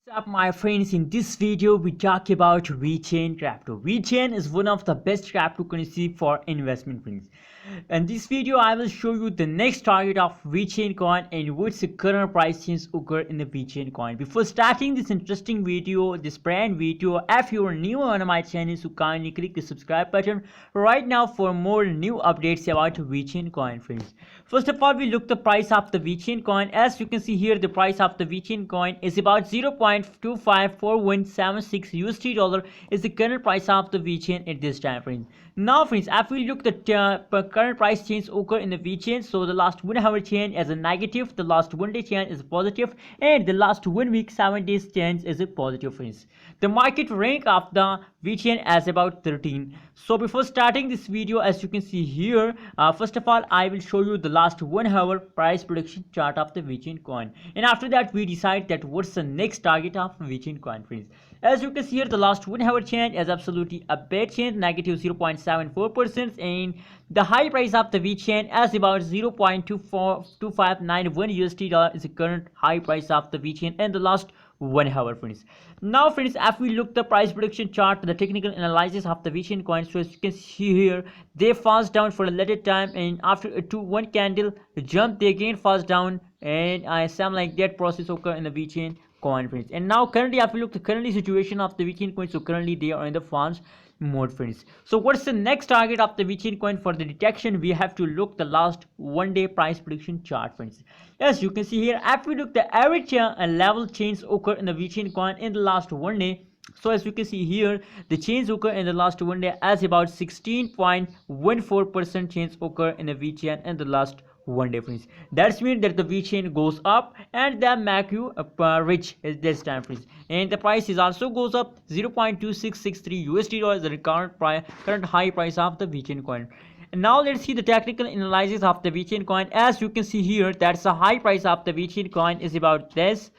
What's up my friends, in this video we talk about Vechain crypto. Vechain is one of the best cryptocurrency for investment friends. In this video I will show you the next target of Vechain coin and what's the current price change occur in the Vechain coin. Before starting this interesting video, this brand video, if you are new on my channel, so kindly click the subscribe button right now for more new updates about Vechain coin friends. First of all, we look the price of the Vechain coin. As you can see here, the price of the Vechain coin is about 0.254176 USD dollar is the current price of the Vechain at this time frame. Now friends, if we look the current price change occur in the Vechain, so the last 1 hour change is a negative, the last 1 day change is a positive, and the last 1 week 7 days change is a positive friends. The market rank of the Vechain as about 13. So before starting this video, as you can see here, first of all I will show you the last 1 hour price prediction chart of the Vechain coin, and after that we decide that what's the next target of Vechain coin friends. As you can see here, the last 1 hour change is absolutely a bad change, negative 0.74%, and the high price of the Vechain as about 0.2591 USD dollar is the current high price of the Vechain in the last 1 hour friends. Now friends, if we look the price prediction chart, the technical analysis of the Vechain coin, so as you can see here, they falls down for a later time, and after a 2-1 candle jump they again falls down, and some like that process occur in the Vechain coin friends. And now currently if we look the currently situation of the Vechain coin, so currently they are in the falls mode friends. So what's the next target of the Vechain coin? For the detection we have to look the last 1 day price prediction chart friends. As you can see here, if we look the average level change occur in the Vechain coin in the last 1 day. So as you can see here, the change occur in the last 1 day as about 16.14% change occur in the Vechain in the last 1 day friends. That's mean that the Vechain goes up and that make you rich at this time friends, and the price is also goes up 0.2663 USD dollars, the current high price of the Vechain coin. And now let's see the technical analysis of the Vechain coin. As you can see here, that's the high price of the Vechain coin is about this,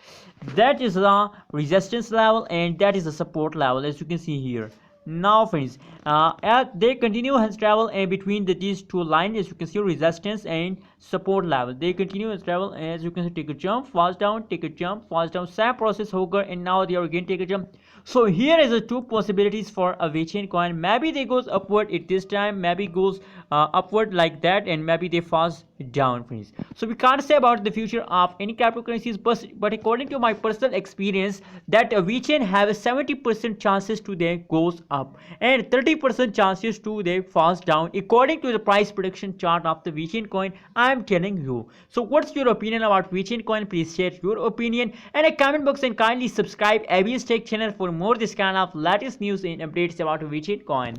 that is the resistance level, and that is the support level, as you can see here. Now friends, as they continue his travel between these two lines, as you can see, resistance and support level, they continue his travel, as you can see, take a jump, falls down, take a jump, falls down, same process occur, and now they are again take a jump. So here is the two possibilities for a Vechain coin. Maybe they goes upward at this time, maybe goes upward like that, and maybe they falls down friends. So we can't say about the future of any cryptocurrencies, but according to my personal experience, that a Vechain have a 70% chances to they goes up and 30% chances to they falls down according to the price prediction chart of the Vechain coin. I am telling you. So what's your opinion about Vechain coin? Please share your opinion in a comment box, and kindly subscribe ABS Tech channel for more this kind of latest news and updates about Vechain coin.